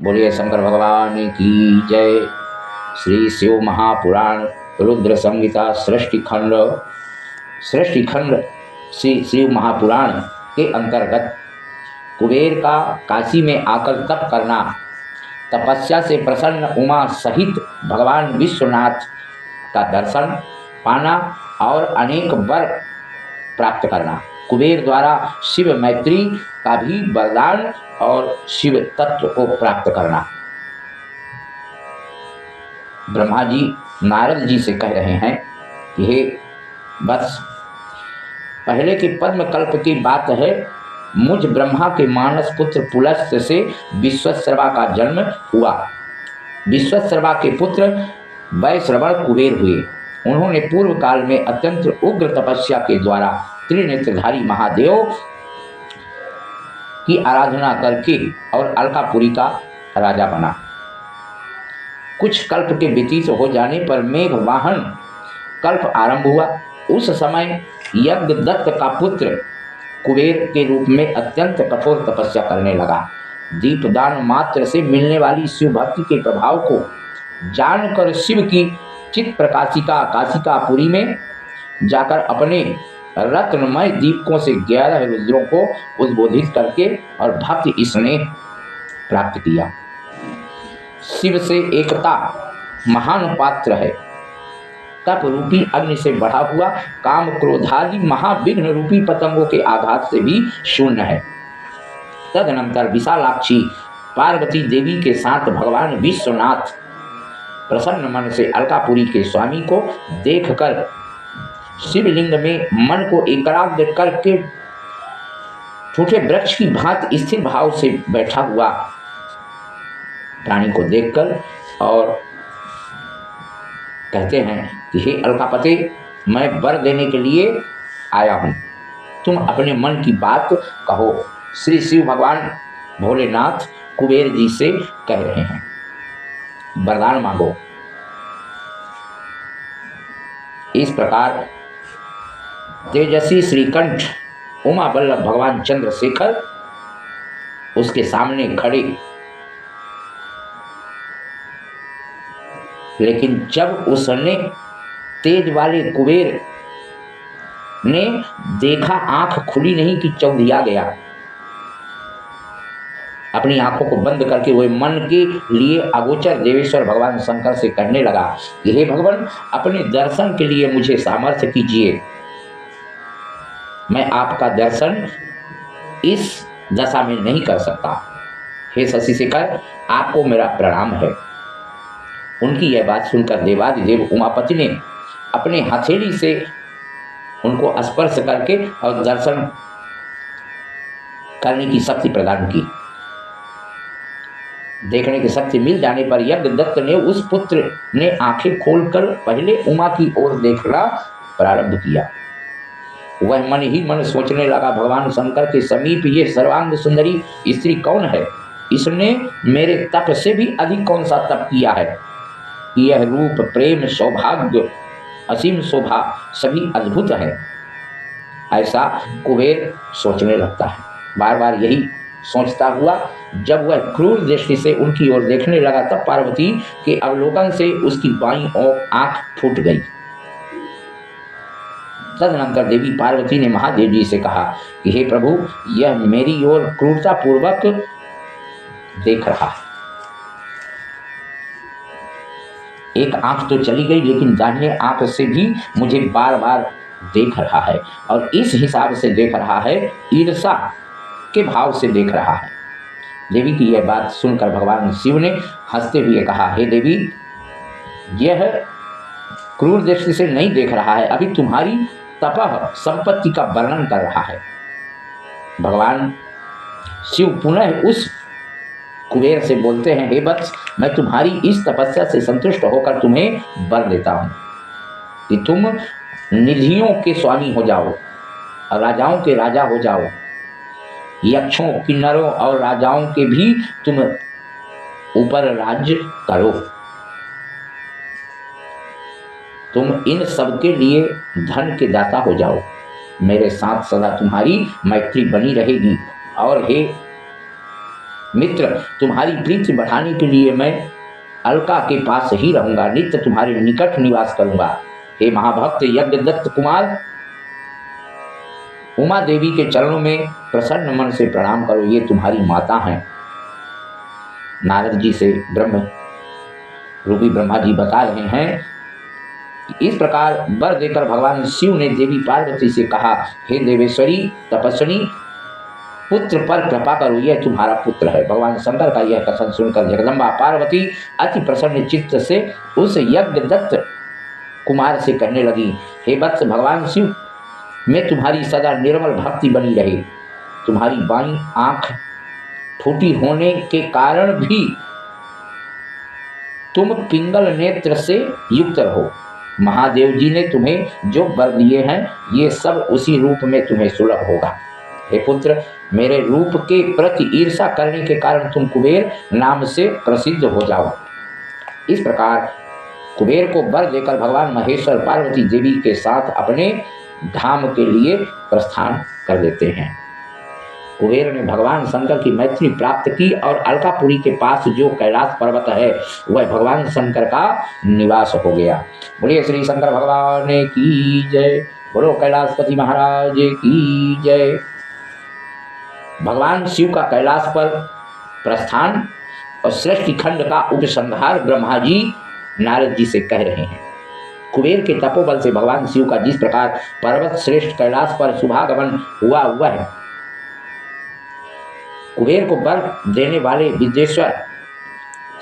बोलिए शंकर भगवान की जय। श्री शिव महापुराण रुद्र संहिता सृष्टि खंड श्री शिव महापुराण के अंतर्गत कुबेर का काशी में आकर तप करना, तपस्या से प्रसन्न उमा सहित भगवान विश्वनाथ का दर्शन पाना और अनेक वर प्राप्त करना, कुबेर द्वारा शिव मैत्री का भी वरदान और शिव तत्व को प्राप्त करना। ब्रह्मा जी नारद जी से कह रहे हैं कि हे बस, पहले के पद्म कल्प की बात है, मुझ ब्रह्मा के मानस पुत्र पुलस्त्य से विश्वश्रवा का जन्म हुआ। विश्वश्रवा के पुत्र वैश्रवण कुबेर हुए। उन्होंने पूर्व काल में अत्यंत उग्र तपस्या के द्वारा त्रिनेत्रधारी महादेव की आराधना करके और अलकापुरी का राजा बना। कुछ कल्प के व्यतीत हो जाने पर मेघ वाहन कल्प आरंभ हुआ। उस समय यज्ञदत्त का पुत्र कुबेर के रूप में अत्यंत कठोर तपस्या करने लगा। दीपदान मात्र से मिलने वाली शिव भक्ति के प्रभाव को जानकर शिव की चित प्रकाशिका काशिकापुरी में जाकर अपने रत्नमय दीपकों से 11 रुद्रों को उद्बोधित करके और भक्ति स्नेह प्राप्त किया। शिव से एकता महान पात्र है। तप रूपी अग्नि से बढ़ा हुआ काम क्रोधादि महाविघ्न रूपी पतंगों के आघात से भी शून्य है। तदनंतर विशालाक्षी पार्वती देवी के साथ भगवान विश्वनाथ प्रसन्न मन से अलकापुरी के स्वामी को देखकर शिवलिंग में मन को एकाग्र करके छोटे वृक्ष की भांति स्थिर भाव से बैठा हुआ प्राणी को देखकर और कहते हैं कि हे अलकापते, मैं वर देने के लिए आया हूँ, तुम अपने मन की बात कहो। श्री शिव भगवान भोलेनाथ कुबेर जी से कह रहे हैं, वरदान मांगो। इस प्रकार तेजस्वी श्रीकंठ उमा वल्लभ भगवान चंद्रशेखर उसके सामने खड़े। लेकिन जब उसने तेज वाले कुबेर ने देखा, आंख खुली नहीं कि चौंधिया गया। अपनी आंखों को बंद करके वह मन के लिए अगोचर देवेश्वर भगवान शंकर से कहने लगा कि हे भगवान, अपने दर्शन के लिए मुझे सामर्थ्य कीजिए। मैं आपका दर्शन इस दशा में नहीं कर सकता। हे शशिशेखर, आपको मेरा प्रणाम है। उनकी यह बात सुनकर देवादिदेव उमापति ने अपने हथेली से उनको स्पर्श करके और दर्शन करने की शक्ति प्रदान की। देखने की शक्ति मिल जाने पर यज्ञदत्त ने उस पुत्र ने आंखें खोलकर पहले उमा की ओर देखना प्रारंभ किया। वह मन ही मन सोचने लगा, भगवान शंकर के समीप ये सर्वांग सुंदरी स्त्री कौन है? इसने मेरे तप से भी अधिक कौन सा तप किया है? यह रूप, प्रेम, सौभाग्य, असीम शोभा सभी अद्भुत है। ऐसा कुबेर सोचने लगता है। बार बार यही सोचता हुआ जब वह क्रूर दृष्टि से उनकी ओर देखने लगा, तब पार्वती के अवलोकन से उसकी बाईं आंख फूट गई। तदनंतर देवी पार्वती ने महादेव जी से कहा कि हे प्रभु, यह मेरी ओर क्रूरता पूर्वक देख रहा है। एक आंख तो चली गई, लेकिन दाहिने आंख से भी मुझे बार बार देख रहा है और इस हिसाब से देख रहा है, ईर्षा के भाव से देख रहा है। देवी की यह बात सुनकर भगवान शिव ने हंसते हुए कहा, हे देवी, यह क्रूर दृष्टि से नहीं देख रहा है, अभी तुम्हारी तपह संपत्ति का वर्णन कर रहा है। भगवान शिव पुनः उस कुबेर से बोलते हैं, हे वत्स, मैं तुम्हारी इस तपस्या से संतुष्ट होकर तुम्हें वर देता हूँ कि तुम निधियों के स्वामी हो जाओ, राजाओं के राजा हो जाओ, यक्षों, किन्नरों और राजाओं के भी तुम ऊपर राज्य करो। तुम इन सब के लिए धन के दाता हो जाओ। मेरे साथ सदा तुम्हारी मैत्री बनी रहेगी। और हे मित्र, तुम्हारी प्रीति बढ़ाने के लिए मैं अलका के पास ही रहूंगा, नित्य तुम्हारे निकट निवास करूंगा। हे महाभक्त यज्ञदत्त कुमार, उमा देवी के चरणों में प्रसन्न मन से प्रणाम करो, ये तुम्हारी माता हैं। नारद जी से ब्रह्म रूपी ब्रह्मा जी बता रहे हैं। इस प्रकार वर देकर भगवान शिव ने देवी पार्वती से कहा, हे देवेश्वरी तपस्विनी, पुत्र पर कृपा करो, यह तुम्हारा पुत्र है। भगवान शंकर का यह कथन सुनकर जगदम्बा पार्वती अति प्रसन्न चित्त से उस यज्ञदत्त कुमार से कहने लगी, हे वत्स भगवान शिव, मैं तुम्हारी सदा निर्मल भक्ति बनी रहे। तुम्हारी बाईं आंख छोटी होने के कारण भी तुम पिंगल नेत्र से युक्त रहो। महादेव जी ने तुम्हें जो वर दिए हैं, ये सब उसी रूप में तुम्हें सुलभ होगा। हे पुत्र, मेरे रूप के प्रति ईर्षा करने के कारण तुम कुबेर नाम से प्रसिद्ध हो जाओ। इस प्रकार कुबेर को वर देकर भगवान महेश्वर पार्वती देवी के साथ अपने धाम के लिए प्रस्थान कर देते हैं। कुबेर ने भगवान शंकर की मैत्री प्राप्त की और अलकापुरी के पास जो कैलाश पर्वत है वह भगवान शंकर का निवास हो गया। बोलिए श्री शंकर भगवान की जय, बोलो कैलाशपति महाराज की जय। भगवान शिव का कैलाश पर प्रस्थान और सृष्टि खंड का उपसंहार ब्रह्मा जी नारद जी से कह रहे हैं। कुबेर के तपोबल से भगवान शिव का जिस प्रकार पर्वत श्रेष्ठ कैलाश पर शुभागमन हुआ है, कुबेर को वर देने वाले विद्येश्वर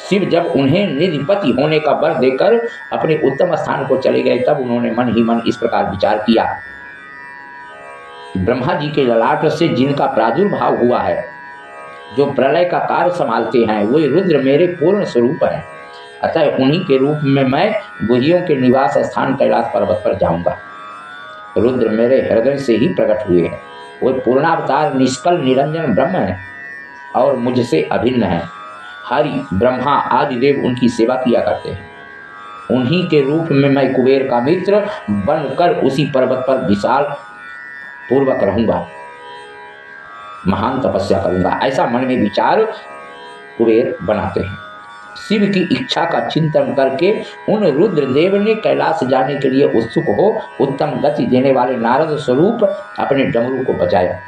शिव जब उन्हें निधिपति होने का वर देकर अपने उत्तम स्थान को चले गए, तब उन्होंने मन ही मन इस प्रकार विचार किया, ब्रह्मा जी के ललाट से जिनका प्रादुर्भाव हुआ है, जो प्रलय का कार्य संभालते हैं, वही रुद्र मेरे पूर्ण स्वरूप हैं। अतः उन्हीं के रूप में मैं गुहियों के निवास स्थान कैलाश पर्वत पर जाऊंगा। रुद्र मेरे हृदय से ही प्रकट हुए हैं, वो पूर्णावतार निष्कल निरंजन ब्रह्म है और मुझसे अभिन्न है। हरि ब्रह्मा आदि देव उनकी सेवा किया करते हैं। उन्हीं के रूप में मैं कुबेर का मित्र बनकर उसी पर्वत पर विशाल पूर्वक रहूंगा, महान तपस्या करूंगा। ऐसा मन में विचार कुबेर बनाते हैं। शिव की इच्छा का चिंतन करके उन रुद्रदेव ने कैलाश जाने के लिए उत्सुक हो उत्तम गति देने वाले नारद स्वरूप अपने डमरू को बजाया।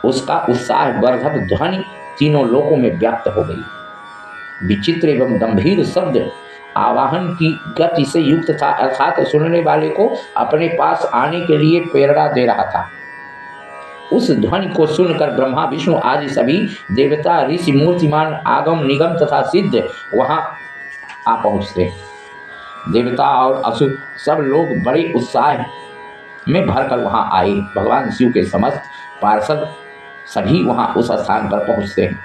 उसका उत्साह वर्धक ध्वनि तीनों लोकों में व्याप्त हो गई। विचित्र एवं गंभीर शब्द आवाहन की गति से युक्त था, अर्थात सुनने वाले को अपने पास आने के लिए प्रेरणा दे रहा था। उस ध्वनि को सुनकर ब्रह्मा विष्णु आदि सभी देवता ऋषि मूर्तिमान आगम निगम तथा सिद्ध वहां आ पहुंचते। देवता और असुर सब लोग बड़े उत्साह में भरकर वहां आए। भगवान शिव के समस्त पार्षद सभी वहां उस स्थान पर पहुंचते हैं।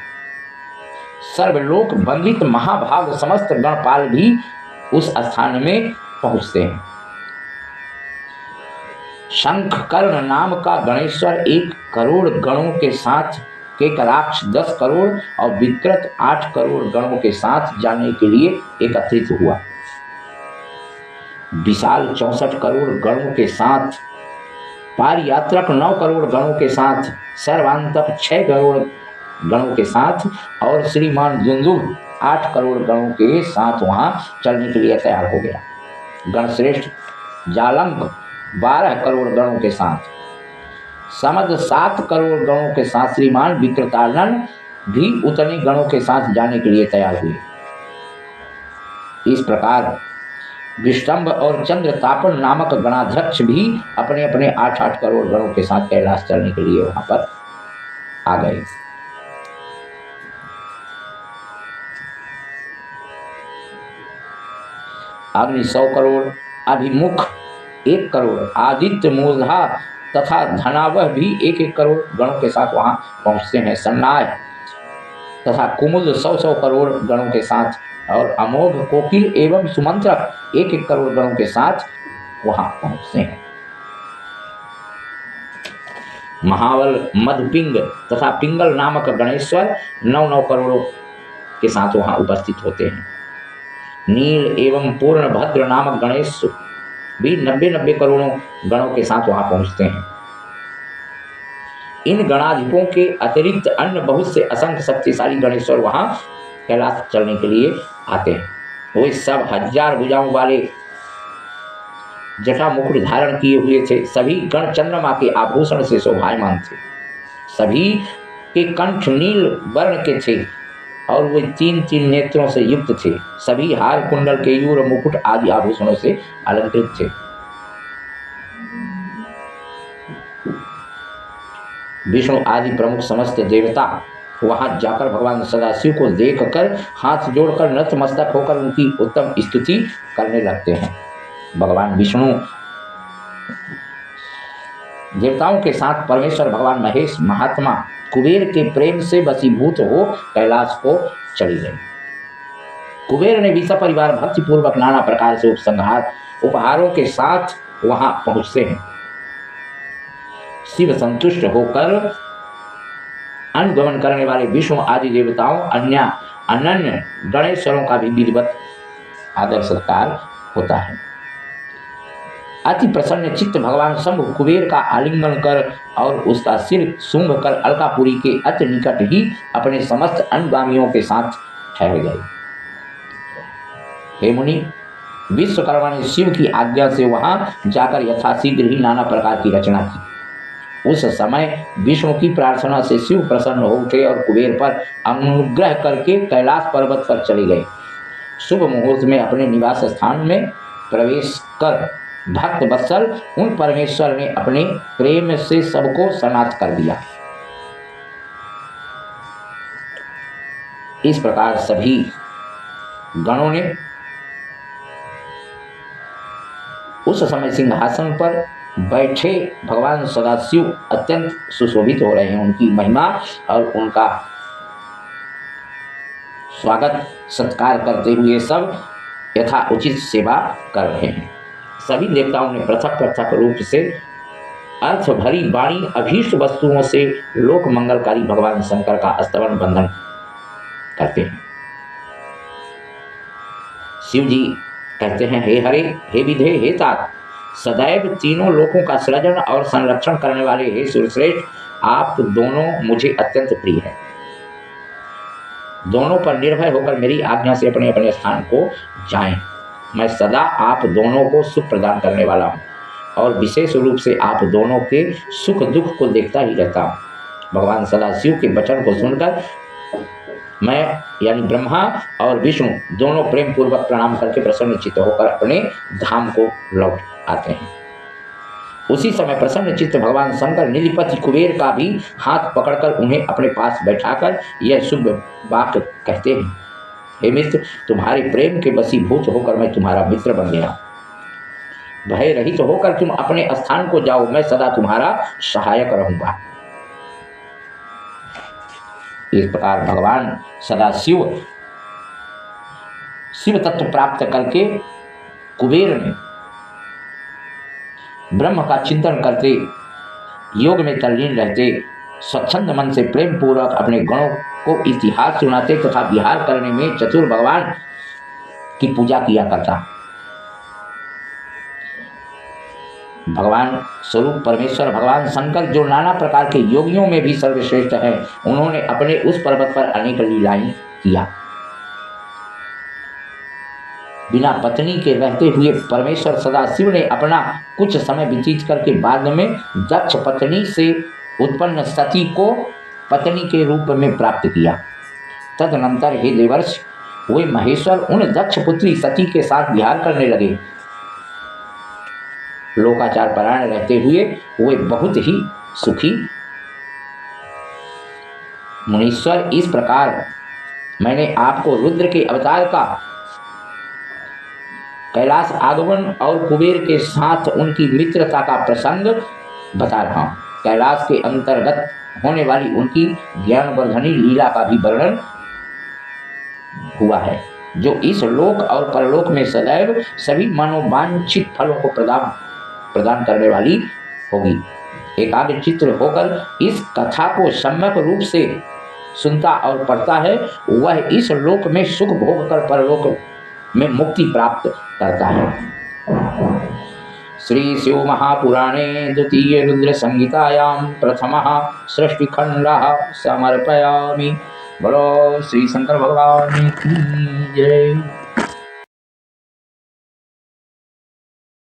सर्वलोक वंदित महाभाग समस्त गणपाल भी उस स्थान में पहुंचते हैं। शंख कर्ण नाम का गणेश्वर 1 करोड़ गणों के साथ, केकराक्ष 10 करोड़ और विकृत 8 करोड़ गणों के साथ जाने के लिए एकत्रित हुआ। विशाल 64 करोड़ गणों के साथ, पारयात्रक 9 करोड़ गणों के साथ, सर्वांतक 6 करोड़ गणों के साथ और श्रीमान झुंझुन 8 करोड़ गणों के साथ वहां चलने के लिए तैयार हो गया। गणश्रेष्ठ जालंक 12 करोड़ गणों के साथ, समद 7 करोड़ गणों के साथ, श्रीमान विकृतानन भी उतने गणों के साथ जाने के लिए तैयार हुए। इस प्रकार विष्टम्भ और चंद्रतापन नामक गणाध्यक्ष भी अपने अपने 8-8 करोड़ गणों के साथ कैलाश चलने के लिए वहां पर आ गए। अग्नि 100 करोड़, अभिमुख 1 करोड़, आदित्य मूर्धा तथा धनावह भी 1-1 करोड़ गणों के साथ वहां पहुंचते हैं। सन्नाय तथा कुमुद 100-100 करोड़ गणों के साथ और अमोघ कोकिल एवं सुमंत्रक 1-1 करोड़ गणों के साथ वहां पहुंचते हैं। महावल, मधुपिंग तथा पिंगल नामक गणेश्वर 9-9 करोड़ों के साथ वहां उपस्थित होते हैं। नील एवं पूर्ण भद्र नामक गणेश भी 90-90 करोड़ों गणों के साथ वहां पहुंचते हैं। इन गणाधिपों के अतिरिक्त अन्य बहुत से असंख्य शक्तिशाली गणेश्वर वहाँ कैलाश चलने के लिए आते हैं। वे सब 1000 भुजाओं वाले जटा मुकुट धारण किए हुए थे। सभी गण चंद्रमा के आभूषण से शोभायमान थे। सभी के कंठ नील वर्ण के थे और वे 3-3 नेत्रों से युक्त थे। सभी हार कुंडल केयूर मुकुट आदि आभूषणों से अलंकृत थे। विष्णु आदि प्रमुख समस्त देवता वहां जाकर भगवान सदाशिव को देखकर हाथ जोड़कर नतमस्तक होकर उनकी उत्तम स्तुति करने लगते हैं। भगवान विष्णु देवताओं के साथ परमेश्वर भगवान महेश महात्मा कुबेर के प्रेम से वशीभूत हो कैलाश को चली गई। कुबेर ने विषा परिवार भक्ति पूर्वक नाना प्रकार से उपहारों के साथ वहां पहुंचते हैं। शिव संतुष्ट होकर अनुगमन करने वाले विष्णु आदि देवताओं अनन्य गणेश्वरों का भी विधिवत आदर सत्कार होता है। अति प्रसन्न चित्त भगवान शंभु कुबेर का आलिंगन कर और उसका सिर सूंघ कर अलकापुरी के अति निकट ही अपने समस्त अनुगामियों के साथ ठहर गए। हे मुनि, विश्वकर्मा ने शिव की आज्ञा से वहां जाकर यथाशीघ्र ही नाना प्रकार की रचना की। उस समय विष्णु की प्रार्थना से शिव प्रसन्न हो उठे और कुबेर पर अनुग्रह करके कैलाश पर्वत पर चले गए। शुभ मुहूर्त में अपने निवास स्थान में प्रवेश कर भक्त वत्सल उन परमेश्वर ने अपने प्रेम से सबको सनाथ कर दिया। इस प्रकार सभी गणों ने उस समय सिंहासन पर बैठे भगवान सदाशिव अत्यंत सुशोभित हो रहे हैं। उनकी महिमा और उनका स्वागत सत्कार करते हुए सब यथा उचित सेवा कर रहे हैं। सभी देवताओं ने पृथक पृथक रूप से अर्थ भरी वाणी अभीष्ट वस्तुओं से लोक मंगलकारी भगवान शंकर का स्तवन बंधन करते हैं। शिव जी कहते हैं, हे हरे, हे विधे, हे तात, सदैव तीनों लोकों का सृजन और संरक्षण करने वाले हे सूर्यश्रेष्ठ, आप दोनों मुझे अत्यंत प्रिय हैं। दोनों पर निर्भय होकर मेरी आज्ञा से अपने अपने स्थान को जाएं। मैं सदा आप दोनों को सुख प्रदान करने वाला हूँ और विशेष रूप से आप दोनों के सुख दुख को देखता ही रहता हूँ। भगवान सदाशिव के वचन को सुनकर मैं यानी ब्रह्मा और विष्णु दोनों प्रेम पूर्वक प्रणाम करके प्रसन्नचित्त होकर अपने धाम को लौट आते हैं। उसी समय प्रसन्नचित्त भगवान शंकर निधिपति कुबेर का भी हाथ पकड़कर उन्हें अपने पास बैठाकर यह शुभ वाक्य कहते हैं, हे मित्र, तुम्हारे प्रेम के वशीभूत होकर मैं तुम्हारा मित्र बन गया। भय रहित होकर तुम अपने स्थान को जाओ, मैं सदा तुम्हारा सहायक रहूंगा। इस प्रकार भगवान सदाशिव शिव तत्व प्राप्त करके कुबेर ने ब्रह्म का चिंतन करते, योग में तल्लीन रहते, स्वच्छंद मन से प्रेम पूर्वक अपने गणों को इतिहास सुनाते तथा विहार करने में चतुर भगवान की पूजा किया करता। भगवान स्वरूप परमेश्वर भगवान शंकर जो नाना प्रकार के योगियों में भी सर्वश्रेष्ठ है, उन्होंने अपने उस पर्वत पर अनेक लीलाएं किया। बिना पत्नी के रहते हुए परमेश्वर सदाशिव ने अपना कुछ समय व्यतीत करके बाद में दक्ष पत्नी से उत्पन्न सती को पत्नी के रूप में प्राप्त किया। तदनंतर हे देवर्ष, वे महेश्वर उन दक्ष पुत्री सती के साथ विहार करने लगे। लोकाचार परायण रहते हुए वे बहुत ही सुखी मुनीश्वर। इस प्रकार मैंने आपको रुद्र के अवतार का, कैलाश आगमन और कुबेर के साथ उनकी मित्रता का प्रसंग बता रहा हूँ। कैलाश के अंतर्गत होने वाली उनकी ज्ञानवर्धनी लीला का भी वर्णन हुआ है, जो इस लोक और परलोक में सदैव सभी मनोवांछित फलों को प्रदान करने वाली होगी। एकाग्रचित्त होकर इस कथा को सम्यक रूप से सुनता और पढ़ता है, वह इस लोक में सुख भोग कर परलोक में मुक्ति प्राप्त करता है। श्री शिव महापुराणे द्वितीय रुद्र संहितायां प्रथमः सृष्टिखंडः समर्पयामि। बोलो श्री शंकर भगवान की जय।